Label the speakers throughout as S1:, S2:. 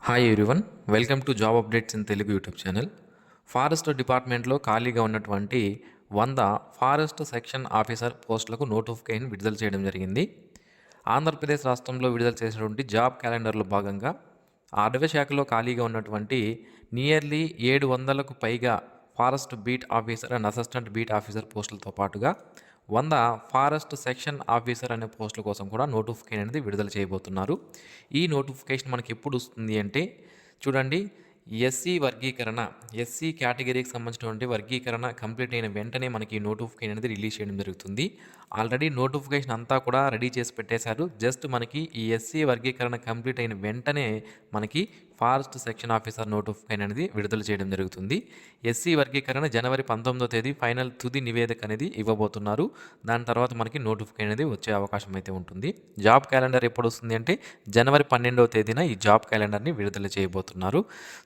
S1: Hi everyone, welcome to job updates in Telugu YouTube channel. Forest డిపార్ట్మెంట్లో ఖాళీగా ఉన్నటువంటి 100 forest section officer పోస్టులకు notification విడుదల చేయడం జరిగింది. ఆంధ్రప్రదేశ్ రాష్ట్రంలో విడుదల చేసినటువంటి జాబ్ క్యాలెండర్లో భాగంగా అటవీ శాఖలో ఖాళీగా ఉన్నటువంటి నియర్లీ 700కు పైగా forest beat officer and assistant beat officer పోస్టులతో పాటుగా 100 ఫారెస్ట్ సెక్షన్ ఆఫీసర్ అనే పోస్టుల కోసం కూడా నోటిఫికేషన్ అనేది విడుదల చేయబోతున్నారు. ఈ నోటిఫికేషన్ మనకి ఎప్పుడు వస్తుంది అంటే చూడండి, ఎస్సీ వర్గీకరణ, ఎస్సీ కేటగిరీకి సంబంధించినటువంటి వర్గీకరణ కంప్లీట్ అయిన వెంటనే మనకి నోటిఫికేషన్ అనేది రిలీజ్ చేయడం జరుగుతుంది. ఆల్రెడీ నోటిఫికేషన్ అంతా కూడా రెడీ చేసి పెట్టేశారు. జస్ట్ మనకి ఈ ఎస్సీ వర్గీకరణ కంప్లీట్ అయిన వెంటనే మనకి ఫారెస్ట్ సెక్షన్ ఆఫీసర్ నోటిఫికేషన్ అనేది విడుదల చేయడం జరుగుతుంది. ఎస్సీ వర్గీకరణ జనవరి 19వ తేదీ ఫైనల్ తుది నివేదిక అనేది ఇవ్వబోతున్నారు. దాని తర్వాత మనకి నోటిఫికేషన్ అనేది వచ్చే అవకాశం అయితే ఉంటుంది. జాబ్ క్యాలెండర్ ఎప్పుడు వస్తుంది అంటే జనవరి 12వ తేదీన ఈ జాబ్ క్యాలెండర్ని విడుదల చేయబోతున్నారు.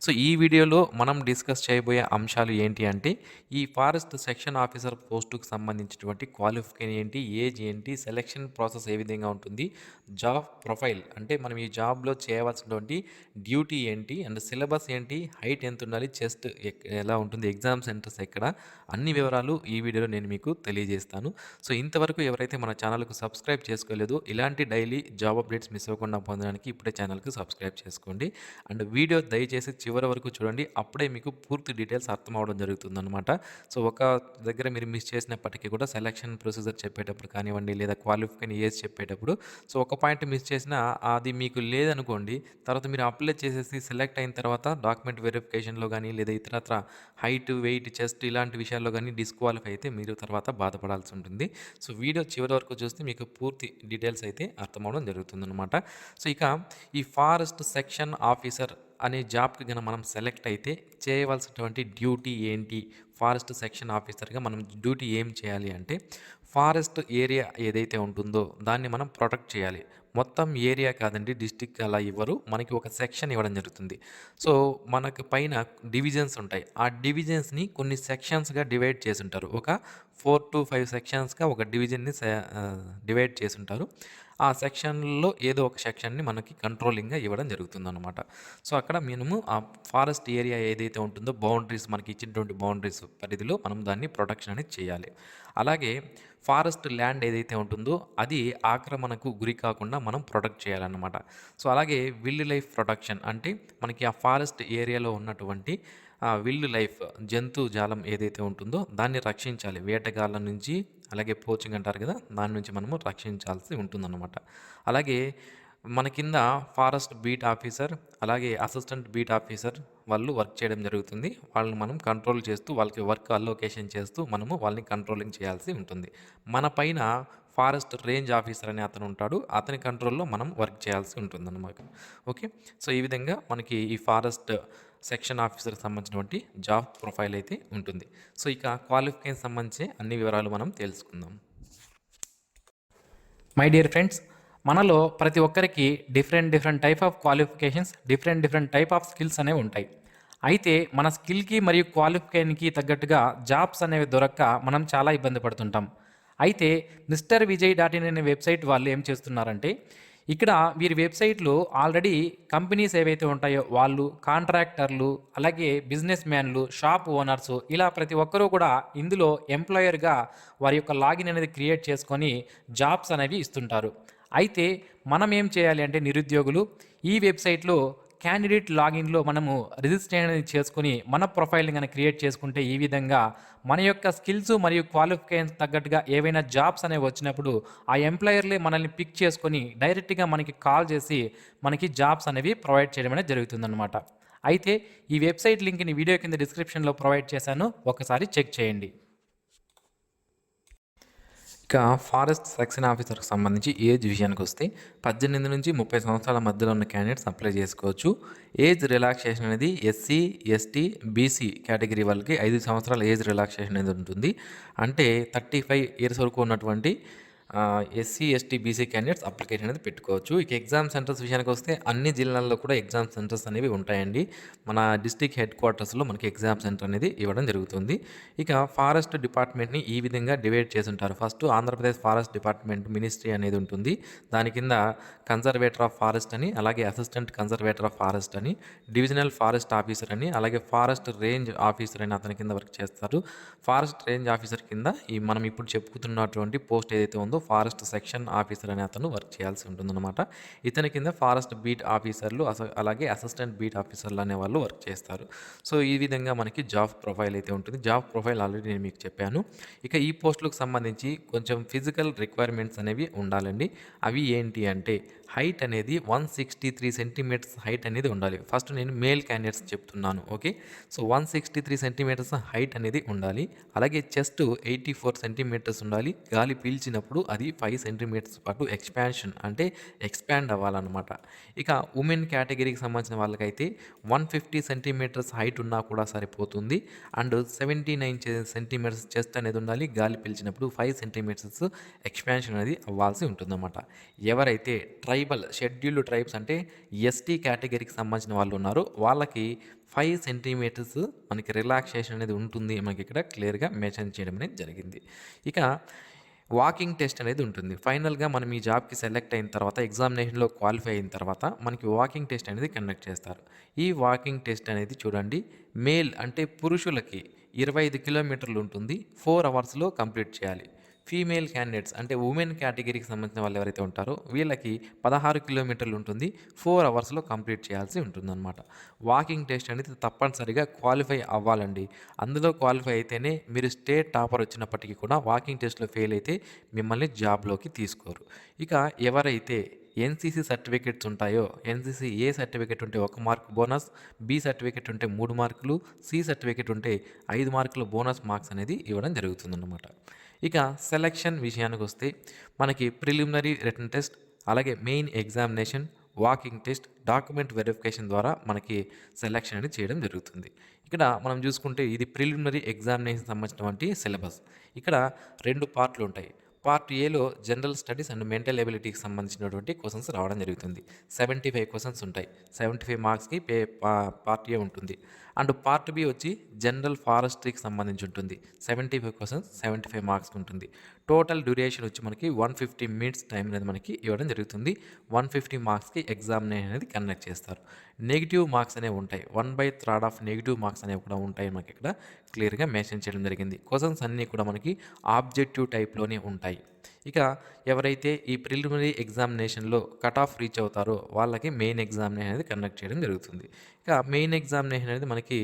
S1: సో ఈ వీడియోలో మనం డిస్కస్ చేయబోయే అంశాలు ఏంటి అంటే ఈ ఫారెస్ట్ సెక్షన్ ఆఫీసర్ పోస్టుకు సంబంధించినటువంటి క్వాలిఫికేషన్ ఏంటి, ఏజ్ ఏంటి, సెలెక్షన్ ప్రాసెస్ ఏ విధంగా ఉంటుంది, జాబ్ ప్రొఫైల్ అంటే మనం ఈ జాబ్లో చేయవలసినటువంటి డ్యూటీ ఏంటి అండ్ సిలబస్ ఏంటి, హైట్ ఎంత ఉండాలి, చెస్ట్ ఎలా ఉంటుంది, ఎగ్జామ్ సెంటర్స్ ఎక్కడ, అన్ని వివరాలు ఈ వీడియోలో నేను మీకు తెలియజేస్తాను. సో ఇంతవరకు ఎవరైతే మన ఛానల్కు సబ్స్క్రైబ్ చేసుకోలేదో ఇలాంటి డైలీ జాబ్ అప్డేట్స్ మిస్ అవ్వకుండా పొందడానికి ఇప్పుడే ఛానల్కి సబ్స్క్రైబ్ చేసుకోండి. అండ్ వీడియో దయచేసి చివరి వరకు చూడండి, అప్పుడే మీకు పూర్తి డీటెయిల్స్ అర్థం అవడం జరుగుతుందన్నమాట. సో ఒక దగ్గర మీరు మిస్ చేసినప్పటికీ కూడా సెలక్షన్ ప్రొసీజర్ చెప్పేటప్పుడు కానివ్వండి, లేదా క్వాలిఫికేషన్ ఏజ్ చెప్పేటప్పుడు సో ఒక పాయింట్ మిస్ చేసినా అది మీకు లేదనుకోండి, తర్వాత మీరు అప్లై చేసేసి సెలెక్ట్ అయిన తర్వాత డాక్యుమెంట్ వెరిఫికేషన్లో కానీ లేదా ఇతరత్ర హైట్, వెయిట్, చెస్ట్ ఇలాంటి విషయాల్లో కానీ డిస్క్వాలిఫై అయితే మీరు తర్వాత బాధపడాల్సి ఉంటుంది. సో వీడియో చివరి వరకు చూస్తే మీకు పూర్తి డీటెయిల్స్ అయితే అర్థమవడం జరుగుతుందన్నమాట. సో ఇక ఈ ఫారెస్ట్ సెక్షన్ ఆఫీసర్ అనే జాబ్కి కనుక మనం సెలెక్ట్ అయితే చేయవలసినటువంటి డ్యూటీ ఏంటి, ఫారెస్ట్ సెక్షన్ ఆఫీసర్గా మనం డ్యూటీ ఏం చేయాలి అంటే ఫారెస్ట్ ఏరియా ఏదైతే ఉంటుందో దాన్ని మనం ప్రొటెక్ట్ చేయాలి. మొత్తం ఏరియా కాదండి, డిస్టిక్ అలా ఇవ్వరు, మనకి ఒక సెక్షన్ ఇవ్వడం జరుగుతుంది. సో మనకు పైన డివిజన్స్ ఉంటాయి, ఆ డివిజన్స్ని కొన్ని సెక్షన్స్గా డివైడ్ చేసి ఉంటారు. ఒక 4 to 5 సెక్షన్స్గా ఒక డివిజన్ని డివైడ్ చేసి ఉంటారు. ఆ సెక్షన్లో ఏదో ఒక సెక్షన్ని మనకి కంట్రోలింగ్గా ఇవ్వడం జరుగుతుందన్నమాట. సో అక్కడ మేము ఆ ఫారెస్ట్ ఏరియా ఏదైతే ఉంటుందో బౌండరీస్, మనకి ఇచ్చినటువంటి బౌండరీస్ పరిధిలో మనం దాన్ని ప్రొటెక్షన్ అనేది చేయాలి. అలాగే ఫారెస్ట్ ల్యాండ్ ఏదైతే ఉంటుందో అది ఆక్రమణకు గురి కాకుండా మనం ప్రొటెక్ట్ చేయాలన్నమాట. సో అలాగే విల్డ్ లైఫ్ ప్రొటెక్షన్ అంటే మనకి ఆ ఫారెస్ట్ ఏరియాలో ఉన్నటువంటి విల్డ్ లైఫ్, జంతు జాలం ఏదైతే ఉంటుందో దాన్ని రక్షించాలి. వేటగాళ్ళ నుంచి, అలాగే పోచింగ్ అంటారు కదా, దాని నుంచి మనము రక్షించాల్సి ఉంటుందన్నమాట. అలాగే మన కింద ఫారెస్ట్ బీట్ ఆఫీసర్, అలాగే అసిస్టెంట్ బీట్ ఆఫీసర్ వాళ్ళు వర్క్ చేయడం జరుగుతుంది. వాళ్ళని మనం కంట్రోల్ చేస్తూ, వాళ్ళకి వర్క్ అలోకేషన్ చేస్తూ మనము వాళ్ళని కంట్రోలింగ్ చేయాల్సి ఉంటుంది. మన పైన ఫారెస్ట్ రేంజ్ ఆఫీసర్ అనే అతను ఉంటాడు, అతని కంట్రోల్లో మనం వర్క్ చేయాల్సి ఉంటుందన్నమాట. ఓకే, సో ఈ విధంగా మనకి ఈ ఫారెస్ట్ సెక్షన్ ఆఫీసర్కి సంబంధించినటువంటి జాబ్ ప్రొఫైల్ అయితే ఉంటుంది. సో ఇక క్వాలిఫికేషన్ సంబంధించి అన్ని వివరాలు మనం తెలుసుకుందాం.
S2: మై డియర్ ఫ్రెండ్స్, మనలో ప్రతి ఒక్కరికి different type of qualifications, different type of skills అనేవి ఉంటాయి. అయితే మన స్కిల్కి మరియు క్వాలిఫికేషన్కి తగ్గట్టుగా జాబ్స్ అనేవి దొరక్క మనం చాలా ఇబ్బంది పడుతుంటాం. అయితే మిస్టర్ విజయ్ .in అనే వెబ్సైట్ వాళ్ళు ఏం చేస్తున్నారంటే ఇక్కడ వీరి వెబ్సైట్లో ఆల్రెడీ కంపెనీస్ ఏవైతే ఉంటాయో వాళ్ళు, కాంట్రాక్టర్లు, అలాగే బిజినెస్ మ్యాన్లు, షాప్ ఓనర్స్, ఇలా ప్రతి ఒక్కరూ కూడా ఇందులో ఎంప్లాయర్గా వారి యొక్క లాగిన్ అనేది క్రియేట్ చేసుకొని జాబ్స్ అనేవి ఇస్తుంటారు. అయితే మనం ఏం చేయాలి అంటే నిరుద్యోగులు ఈ వెబ్సైట్లో క్యాండిడేట్ లాగిన్లో మనము రిజిస్ట్రేషన్ అనేది చేసుకుని మన ప్రొఫైల్ని కనుక క్రియేట్ చేసుకుంటే ఈ విధంగా మన యొక్క స్కిల్స్ మరియు క్వాలిఫికేషన్ తగ్గట్టుగా ఏవైనా జాబ్స్ అనేవి వచ్చినప్పుడు ఆ ఎంప్లాయర్లే మనల్ని పిక్ చేసుకొని డైరెక్ట్గా మనకి కాల్ చేసి మనకి జాబ్స్ అనేవి ప్రొవైడ్ చేయడం అనేది జరుగుతుందన్నమాట. అయితే ఈ వెబ్సైట్ లింక్ని వీడియో కింద డిస్క్రిప్షన్లో ప్రొవైడ్ చేశాను, ఒకసారి చెక్ చేయండి.
S1: ఇక ఫారెస్ట్ సెక్షన్ ఆఫీసర్కి సంబంధించి ఏజ్ విషయానికి వస్తే 18 నుంచి 30 సంవత్సరాల మధ్యలో ఉన్న క్యాండిడేట్స్ అప్లై చేసుకోవచ్చు. ఏజ్ రిలాక్సేషన్ అనేది ఎస్సీ, ఎస్టీ, బీసీ కేటగిరీ వాళ్ళకి 5 సంవత్సరాల ఏజ్ రిలాక్సేషన్ అనేది ఉంటుంది. అంటే 35 ఇయర్స్ వరకు ఉన్నటువంటి SC, ST, BC candidates application అనేది పెట్టుకోవచ్చు. ఇక ఎగ్జామ్ సెంటర్స్ విషయానికి వస్తే అన్ని జిల్లాల్లో కూడా ఎగ్జామ్ సెంటర్స్ అనేవి ఉంటాయండి. మన డిస్ట్రిక్ట్ హెడ్ క్వార్టర్స్లో మనకి ఎగ్జామ్ సెంటర్ అనేది ఇవ్వడం జరుగుతుంది. ఇక ఫారెస్ట్ డిపార్ట్మెంట్ని ఈ విధంగా డివైడ్ చేసి ఉంటారు. First Andhra Pradesh forest department ministry అనేది ఉంటుంది. దాని కింద కన్జర్వేటర్ ఆఫ్ ఫారెస్ట్ అని, అలాగే అసిస్టెంట్ కన్జర్వేటర్ ఆఫ్ ఫారెస్ట్ అని, డివిజనల్ ఫారెస్ట్ ఆఫీసర్ అని, అలాగే ఫారెస్ట్ రేంజ్ ఆఫీసర్ అని అతని కింద వర్క్ చేస్తారు. ఫారెస్ట్ రేంజ్ ఆఫీసర్ కింద ఈ మనం ఇప్పుడు చెప్పుకుతున్నటువంటి పోస్ట్ ఏదైతే ఉందో ఫారెస్ట్ సెక్షన్ ఆఫీసర్ అనే అతను వర్క్ చేయాల్సి ఉంటుందన్నమాట. ఇతని కింద ఫారెస్ట్ బీట్ ఆఫీసర్లు అలాగే అసిస్టెంట్ బీట్ ఆఫీసర్లు అనే వాళ్ళు వర్క్ చేస్తారు. సో ఈ విధంగా మనకి జాబ్ ప్రొఫైల్ అయితే ఉంటుంది. జాబ్ ప్రొఫైల్ ఆల్రెడీ నేను మీకు చెప్పాను. ఇక ఈ పోస్టులకు సంబంధించి కొంచెం ఫిజికల్ రిక్వైర్మెంట్స్ అనేవి ఉండాలండి. అవి ఏంటి అంటే హైట్ అనేది 163 సెంటీమీటర్స్ హైట్ అనేది ఉండాలి. ఫస్ట్ నేను మేల్ క్యాండిడేట్స్ చెప్తున్నాను. ఓకే, సో 163 సెంటీమీటర్స్ హైట్ అనేది ఉండాలి. అలాగే చెస్ట్ 84 సెంటీమీటర్స్ ఉండాలి. గాలి పీల్చినప్పుడు అది 5 సెంటీమీటర్స్ పాటు ఎక్స్పాన్షన్ అంటే ఎక్స్పాండ్ అవ్వాలన్నమాట. ఇక ఉమెన్ కేటగిరీకి సంబంధించిన వాళ్ళకైతే 150 సెంటీమీటర్స్ హైట్ ఉన్నా కూడా సరిపోతుంది. అండ్ 79 సెంటీమీటర్స్ చెస్ట్ అనేది ఉండాలి. గాలి పీల్చినప్పుడు 5 సెంటీమీటర్స్ ఎక్స్పాన్షన్ అనేది అవ్వాల్సి ఉంటుందన్నమాట. ఎవరైతే ట్రైబల్ షెడ్యూల్డ్ ట్రైబ్స్ అంటే ఎస్టీ కేటగిరీకి సంబంధించిన వాళ్ళు ఉన్నారో వాళ్ళకి 5 సెంటీమీటర్స్ మనకి రిలాక్సేషన్ అనేది ఉంటుంది. మనకి ఇక్కడ క్లియర్గా మెన్షన్ చేయడం అనేది జరిగింది. ఇక వాకింగ్ టెస్ట్ అనేది ఉంటుంది. ఫైనల్గా మనం ఈ జాబ్కి సెలెక్ట్ అయిన తర్వాత ఎగ్జామినేషన్లో క్వాలిఫై అయిన తర్వాత మనకి వాకింగ్ టెస్ట్ అనేది కండక్ట్ చేస్తారు. ఈ వాకింగ్ టెస్ట్ అనేది చూడండి, మేల్ అంటే పురుషులకి 25 కిలోమీటర్లు ఉంటుంది. 4 అవర్స్లో కంప్లీట్ చేయాలి. ఫీమేల్ క్యాండిడేట్స్ అంటే ఉమెన్ కేటగిరీకి సంబంధించిన వాళ్ళు ఎవరైతే ఉంటారో వీళ్ళకి 16 కిలోమీటర్లు ఉంటుంది. 4 అవర్స్లో కంప్లీట్ చేయాల్సి ఉంటుందన్నమాట. వాకింగ్ టెస్ట్ అనేది తప్పనిసరిగా క్వాలిఫై అవ్వాలండి. అందులో క్వాలిఫై అయితేనే మీరు స్టేట్ టాపర్ వచ్చినప్పటికీ కూడా వాకింగ్ టెస్ట్లో ఫెయిల్ అయితే మిమ్మల్ని జాబ్లోకి తీసుకోరు. ఇక ఎవరైతే ఎన్సీసీ సర్టిఫికెట్స్ ఉంటాయో, ఎన్సీసీ ఏ సర్టిఫికెట్ ఉంటే 1 మార్క్ బోనస్, బి సర్టిఫికెట్ ఉంటే 3 మార్కులు, సి సర్టిఫికెట్ ఉంటే 5 మార్కుల బోనస్ మార్క్స్ అనేది ఇవ్వడం జరుగుతుందన్నమాట. ఇక సెలక్షన్ విషయానికి వస్తే మనకి ప్రిలిమినరీ రిటన్ టెస్ట్, అలాగే main examination, walking test, document verification ద్వారా మనకి సెలక్షన్ అనేది చేయడం జరుగుతుంది. ఇక్కడ మనం చూసుకుంటే ఇది ప్రిలిమినరీ ఎగ్జామినేషన్ సంబంధించినటువంటి సిలబస్. ఇక్కడ 2 పార్ట్లు ఉంటాయి. పార్ట్ ఏలో జనరల్ స్టడీస్ అండ్ మెంటల్ ఎబిలిటీకి సంబంధించినటువంటి క్వశ్చన్స్ రావడం జరుగుతుంది. 75 క్వశ్చన్స్ ఉంటాయి. 75 మార్క్స్కి పార్ట్ ఏ ఉంటుంది. అండ్ పార్ట్ బి వచ్చి జనరల్ ఫారెస్ట్రీకి సంబంధించి ఉంటుంది. 75 క్వశ్చన్స్ 75 మార్క్స్ ఉంటుంది. టోటల్ డ్యూరేషన్ వచ్చి మనకి 150 మినిట్స్ టైం అనేది మనకి ఇవ్వడం జరుగుతుంది. 150 మార్క్స్కి ఎగ్జామినేషన్ అనేది కండక్ట్ చేస్తారు. నెగిటివ్ మార్క్స్ అనేవి ఉంటాయి. 1/3 ఆఫ్ నెగిటివ్ మార్క్స్ అనేవి కూడా ఉంటాయి. మనకి ఇక్కడ క్లియర్గా మెన్షన్ చేయడం జరిగింది. క్వశ్చన్స్ అన్నీ కూడా మనకి ఆబ్జెక్టివ్ టైప్లోనే ఉంటాయి. ఇక ఎవరైతే ఈ ప్రిలిమినరీ ఎగ్జామినేషన్లో కట్ ఆఫ్ రీచ్ అవుతారో వాళ్ళకి మెయిన్ ఎగ్జామినేషన్ అనేది కండక్ట్ చేయడం జరుగుతుంది. ఇక మెయిన్ ఎగ్జామినేషన్ అనేది మనకి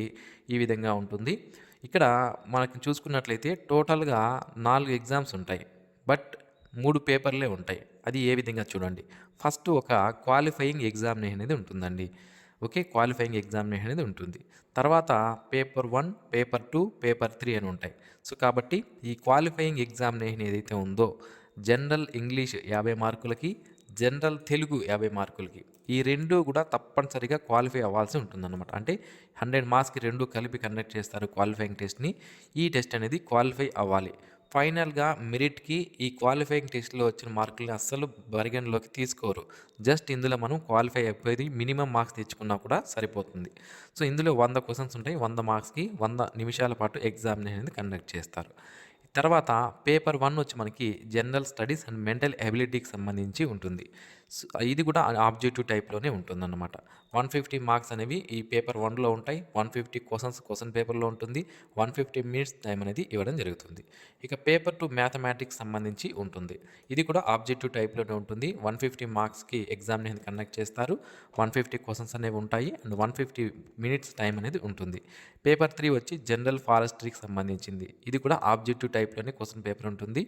S1: ఈ విధంగా ఉంటుంది. ఇక్కడ మనకి చూసుకున్నట్లయితే టోటల్గా 4 ఎగ్జామ్స్ ఉంటాయి. బట్ 3 పేపర్లే ఉంటాయి. అది ఏ విధంగా చూడండి. ఫస్ట్ ఒక క్వాలిఫైయింగ్ ఎగ్జామినేషన్ అనేది ఉంటుందండి. ఓకే, క్వాలిఫైయింగ్ ఎగ్జామినేషన్ అనేది ఉంటుంది. తర్వాత పేపర్ 1, పేపర్ 2, పేపర్ 3 అని ఉంటాయి. సో కాబట్టి ఈ క్వాలిఫైయింగ్ ఎగ్జామినేషన్ ఏదైతే ఉందో జనరల్ ఇంగ్లీష్ 50 మార్కులకి, జనరల్ తెలుగు 50 మార్కులకి, ఈ 2 కూడా తప్పనిసరిగా క్వాలిఫై అవ్వాల్సి ఉంటుందన్నమాట. అంటే 100 మార్క్స్కి 2 కలిపి కండక్ట్ చేస్తారు క్వాలిఫైయింగ్ టెస్ట్ని. ఈ టెస్ట్ అనేది క్వాలిఫై అవ్వాలి. ఫైనల్గా మెరిట్కి ఈ క్వాలిఫైయింగ్ టెస్ట్లో వచ్చిన మార్కుల్ని అస్సలు పరిగణలోకి తీసుకోరు. జస్ట్ ఇందులో మనం క్వాలిఫై అయిపోయి మినిమం మార్క్స్ తెచ్చుకున్నా కూడా సరిపోతుంది. సో ఇందులో 100 క్వశ్చన్స్ ఉంటాయి. 100 మార్క్స్కి 100 నిమిషాల పాటు ఎగ్జామినేషన్ అనేది కండక్ట్ చేస్తారు. తర్వాత పేపర్ 1 వచ్చి మనకి జనరల్ స్టడీస్ అండ్ మెంటల్ ఎబిలిటీకి సంబంధించి ఉంటుంది. ఇది కూడా ఆబ్జెక్టివ్ టైప్లోనే ఉంటుందన్నమాట. 150 మార్క్స్ అనేవి ఈ పేపర్ 1లో ఉంటాయి. 150 క్వశ్చన్ పేపర్లో ఉంటుంది. 150 మినిట్స్ టైం అనేది ఇవ్వడం జరుగుతుంది. ఇక పేపర్ 2 మ్యాథమెటిక్స్ సంబంధించి ఉంటుంది. ఇది కూడా ఆబ్జెక్టివ్ టైప్లోనే ఉంటుంది. 150 మార్క్స్కి ఎగ్జామినేషన్ కండక్ట్ చేస్తారు. 150 క్వశ్చన్స్ అనేవి ఉంటాయి అండ్ 150 మినిట్స్ టైం అనేది ఉంటుంది. పేపర్ 3 వచ్చి జనరల్ ఫారెస్ట్రీకి సంబంధించింది. ఇది కూడా ఆబ్జెక్టివ్ టైప్లోనే క్వశ్చన్ పేపర్ ఉంటుంది.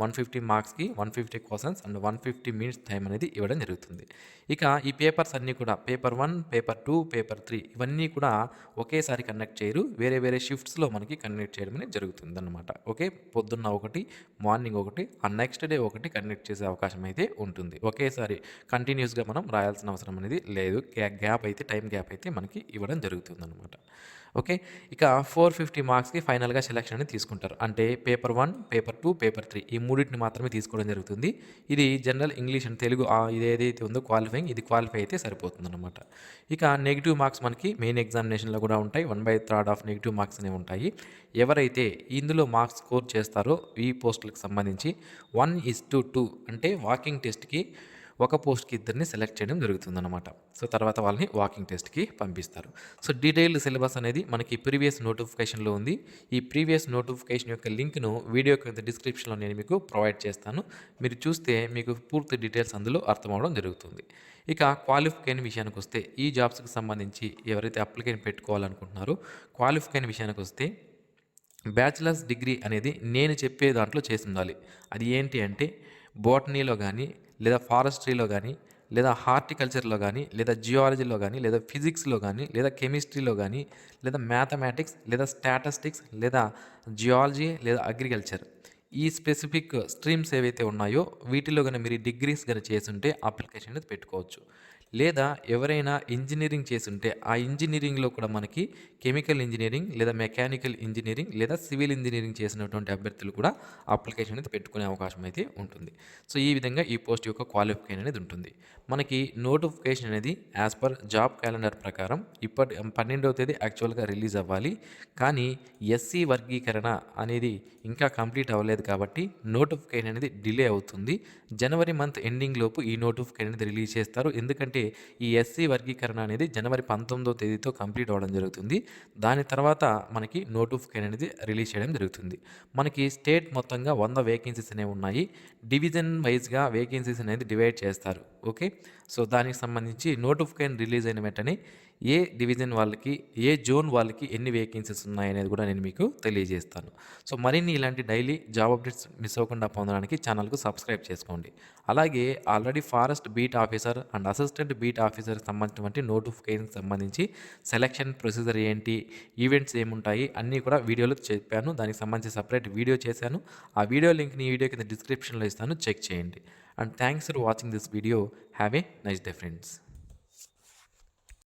S1: 150 మార్క్స్కి 150 క్వశ్చన్స్ అండ్ 150 మినిట్స్ టైం అనేది ఇవ్వడం జరుగుతుంది. ఇక ఈ పేపర్స్ అన్నీ కూడా పేపర్ 1, పేపర్ 2, పేపర్ 3 ఇవన్నీ కూడా ఒకేసారి కండక్ట్ చేయరు. వేరే వేరే షిఫ్ట్స్లో మనకి కండక్ట్ చేయడం అనేది జరుగుతుంది అన్నమాట. ఓకే, పొద్దున్న ఒకటి, మార్నింగ్ ఒకటి, ఆ నెక్స్ట్ డే ఒకటి కండక్ట్ చేసే అవకాశం అయితే ఉంటుంది. ఒకేసారి కంటిన్యూస్గా మనం రాయాల్సిన అవసరం అనేది లేదు. గ్యాప్ అయితే టైం గ్యాప్ అయితే మనకి ఇవ్వడం జరుగుతుంది అన్నమాట. ఓకే. ఇక 450 మార్క్స్‌కి ఫైనల్‌గా సెలక్షన్ అనేది తీసుకుంటారు. అంటే పేపర్ 1, పేపర్ 2, పేపర్ 3 ఈ మూడిటిని మాత్రమే తీసుకోవడం జరుగుతుంది. ఇది జనరల్ ఇంగ్లీష్ అండ్ తెలుగు ఇదేదైతే ఉందో క్వాలిఫైయింగ్ ఇది క్వాలిఫై అయితే సరిపోతుందన్నమాట. ఇక నెగెటివ్ మార్క్స్ మనకి మెయిన్ ఎగ్జామినేషన్‌లో కూడా ఉంటాయి. 1/3 ఆఫ్ నెగెటివ్ మార్క్స్ అనేవి ఉంటాయి. ఎవరైతే ఇందులో మార్క్స్ స్కోర్ చేస్తారో ఈ పోస్టులకు సంబంధించి 1:2 అంటే వాకింగ్ టెస్ట్‌కి ఒక పోస్ట్‌కి ఇద్దరిని సెలెక్ట్ చేయడం జరుగుతుందన్నమాట. సో తర్వాత వాళ్ళని వాకింగ్ టెస్ట్‌కి పంపిస్తారు. సో డీటెయిల్డ్ సిలబస్ అనేది మనకి ప్రీవియస్ నోటిఫికేషన్‌లో ఉంది. ఈ ప్రీవియస్ నోటిఫికేషన్ యొక్క లింక్‌ను వీడియో కింద డిస్క్రిప్షన్‌లో నేను మీకు ప్రొవైడ్ చేస్తాను. మీరు చూస్తే మీకు పూర్తి డీటెయిల్స్ అందులో అర్థమవడం జరుగుతుంది. ఇక క్వాలిఫికేషన్ విషయానికొస్తే ఈ జాబ్స్‌కి సంబంధించి ఎవరైతే అప్లికేషన్ పెట్టుకోవాలనుకుంటున్నారో క్వాలిఫికేషన్ విషయానికొస్తే బ్యాచిలర్స్ డిగ్రీ అనేది నేను చెప్పే దాంట్లో చేసి ఉండాలి. అది ఏంటి అంటే బోటనీలో కానీ లేదా ఫారెస్ట్రీలో కానీ లేదా హార్టికల్చర్లో కానీ లేదా జియాలజీలో కానీ లేదా ఫిజిక్స్లో కానీ లేదా కెమిస్ట్రీలో కానీ లేదా మ్యాథమెటిక్స్ లేదా స్టాటిస్టిక్స్ లేదా జియాలజీ లేదా అగ్రికల్చర్ ఈ స్పెసిఫిక్ స్ట్రీమ్స్ ఏవైతే ఉన్నాయో వీటిలో కనుక మీరు డిగ్రీస్ కనుక చేసుంటే అప్లికేషన్ అనేది పెట్టుకోవచ్చు. లేదా ఎవరైనా ఇంజనీరింగ్ చేసుంటే ఆ ఇంజనీరింగ్లో కూడా మనకి కెమికల్ ఇంజనీరింగ్ లేదా మెకానికల్ ఇంజనీరింగ్ లేదా సివిల్ ఇంజనీరింగ్ చేసినటువంటి అభ్యర్థులు కూడా అప్లికేషన్ అనేది పెట్టుకునే అవకాశం అయితే ఉంటుంది. సో ఈ విధంగా ఈ పోస్ట్ యొక్క క్వాలిఫికేషన్ అనేది ఉంటుంది. మనకి నోటిఫికేషన్ అనేది యాజ్ పర్ జాబ్ క్యాలెండర్ ప్రకారం 12వ తేదీ యాక్చువల్గా రిలీజ్ అవ్వాలి. కానీ ఎస్సీ వర్గీకరణ అనేది ఇంకా కంప్లీట్ అవ్వలేదు కాబట్టి నోటిఫికేషన్ అనేది డిలే అవుతుంది. జనవరి మంత్ ఎండింగ్ లోపు ఈ నోటిఫికేషన్ అనేది రిలీజ్ చేస్తారు. ఎందుకంటే ఈ ఎస్సీ వర్గీకరణ అనేది జనవరి 19వ తేదీతో కంప్లీట్ అవ్వడం జరుగుతుంది. దాని తర్వాత మనకి నోటిఫికేషన్ అనేది రిలీజ్ చేయడం జరుగుతుంది. మనకి స్టేట్ మొత్తంగా 100 వేకెన్సీస్ అనేవి ఉన్నాయి. డివిజన్ వైజ్గా వేకెన్సీస్ అనేది డివైడ్ చేస్తారు. ఓకే. సో దానికి సంబంధించి నోటిఫికేషన్ రిలీజ్ అయిన వెంటనే ఏ డివిజన్ వాళ్ళకి ఏ జోన్ వాళ్ళకి ఎన్ని వేకెన్సీస్ ఉన్నాయనేది కూడా నేను మీకు తెలియజేస్తాను. సో మరిన్ని ఇలాంటి డైలీ జాబ్ అప్డేట్స్ మిస్ అవ్వకుండా పొందడానికి ఛానల్కు సబ్స్క్రైబ్ చేసుకోండి. అలాగే already forest beat officer and assistant beat officer సంబంధించినటువంటి నోటిఫికేషన్ సంబంధించి సెలక్షన్ ప్రొసీజర్ ఏంటి, ఈవెంట్స్ ఏముంటాయి అన్నీ కూడా వీడియోలో చెప్పాను. దానికి సంబంధించి సపరేట్ వీడియో చేశాను. ఆ వీడియో లింక్ని ఈ వీడియో కింద డిస్క్రిప్షన్లో ఇస్తాను, చెక్ చేయండి. And thanks for watching this video. Have a nice day friends.